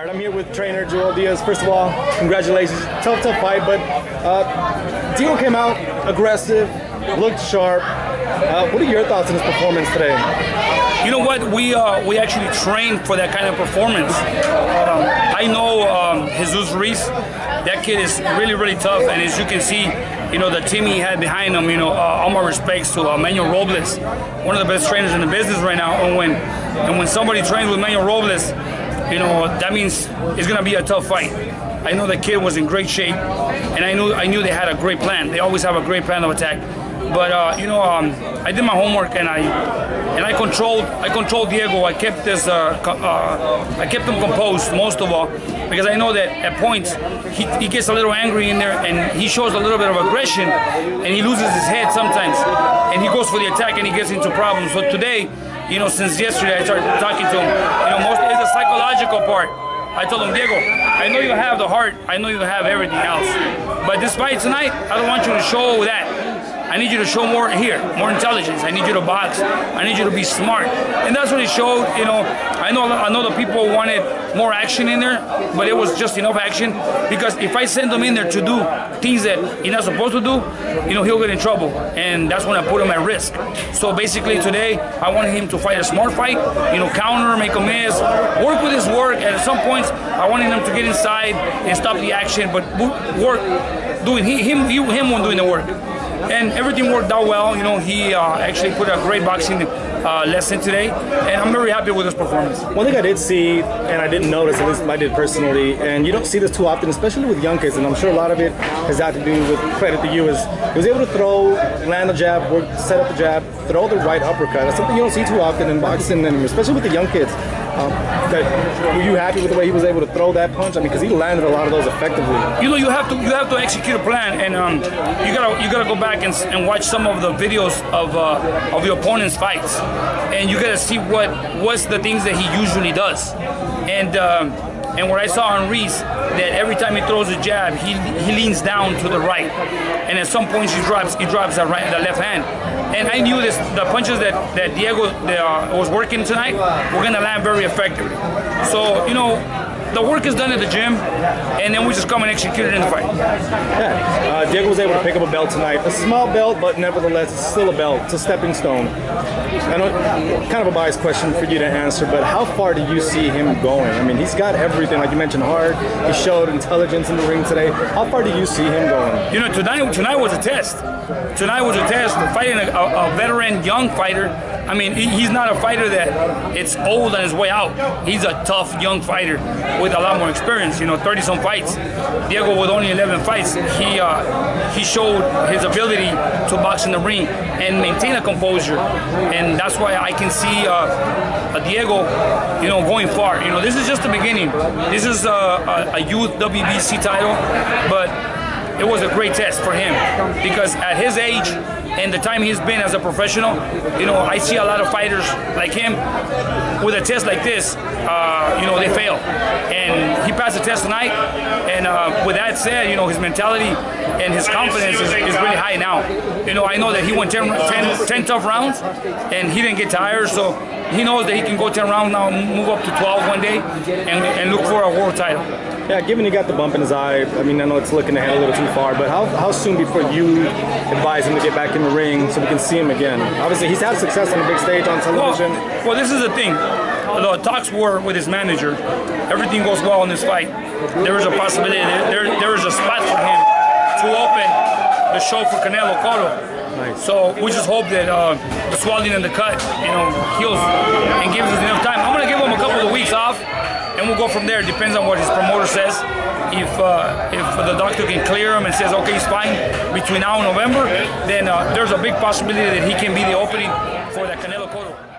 All right, I'm here with trainer Joel Diaz. First of all, congratulations. Tough fight, but Diego came out aggressive, looked sharp. What are your thoughts on his performance today? You know what? We actually trained for that kind of performance. I know Jesus Ruiz. That kid is really tough, and as you can see, you know, the team he had behind him. You know, all my respects to Manuel Robles, one of the best trainers in the business right now. And when somebody trains with Manuel Robles, you know, that means it's gonna be a tough fight. I know the kid was in great shape, and I knew they had a great plan. They always have a great plan of attack. But you know, I did my homework, and I controlled Diego. I kept this I kept him composed most of all, because I know that at points he gets a little angry in there, and he shows a little bit of aggression, and he loses his head sometimes, and he goes for the attack, and he gets into problems. So today, you know, since yesterday I started talking to him, you know, most it's a psychological part. I told him, Diego, I know you have the heart, I know you have everything else, but this fight tonight, I don't want you to show that. I need you to show more here, more intelligence. I need you to box. I need you to be smart. And that's what he showed. You know, I know the people wanted more action in there, but it was just enough action, because if I send him in there to do things that he's not supposed to do, you know, he'll get in trouble. And that's when I put him at risk. So basically today, I wanted him to fight a smart fight, you know, counter, make a miss, work with his work. And at some points, I wanted him to get inside and stop the action, but work, doing him doing the work. And everything worked out well. You know, he actually put a great boxing lesson today, and I'm very happy with his performance. One thing I did see, and I didn't notice, at least I did personally, and you don't see this too often, especially with young kids, and I'm sure a lot of it has had to do with credit to you, is he was able to throw, land the jab, work, set up the jab, throw the right uppercut. That's something you don't see too often in boxing, and especially with the young kids. Were you happy with the way he was able to throw that punch? I mean, because he landed a lot of those effectively. You know, you have to execute a plan, and you gotta go back and watch some of the videos of your opponent's fights, and you gotta see what's the things that he usually does. And what I saw on Ruiz, that every time he throws a jab, he leans down to the right, and at some points he drops the left hand. And I knew the punches that Diego was working tonight were gonna land very effectively. So, you know, the work is done at the gym, and then we just come and execute it in the fight. Yeah, Diego was able to pick up a belt tonight. A small belt, but nevertheless, it's still a belt. It's a stepping stone. I know, kind of a biased question for you to answer, but how far do you see him going? I mean, he's got everything, like you mentioned, heart. He showed intelligence in the ring today. How far do you see him going? You know, tonight was a test. Tonight was a test. Fighting a veteran, young fighter. I mean, he's not a fighter that it's old on his way out. He's a tough, young fighter with a lot more experience, you know, 30-some fights. Diego, with only 11 fights, he showed his ability to box in the ring and maintain a composure. And that's why I can see Diego, you know, going far. You know, this is just the beginning. This is a youth WBC title, but it was a great test for him, because at his age and the time he's been as a professional, you know, I see a lot of fighters like him with a test like this, you know, they fail. And he passed the test tonight, and with that said, you know, his mentality and his confidence is really high now. You know, I know that he went 10 tough rounds, and he didn't get tired, so he knows that he can go 10 rounds now, move up to 12 one day, and look for a world title. Yeah, given he got the bump in his eye, I mean, I know it's looking ahead a little too far, but how soon before you advise him to get back in the ring so we can see him again? Obviously, he's had success on the big stage on television. Well, this is the thing. The talks were with his manager. Everything goes well in this fight. There is a possibility, there is a spot for him to open the show for Canelo, Cotto. Nice. So we just hope that the swelling and the cut, you know, heals and gives us enough time. I'm going to give him a couple of weeks off, and we'll go from there. It depends on what his promoter says. If the doctor can clear him and says, okay, he's fine between now and November, then there's a big possibility that he can be the opening for that Canelo Cotto.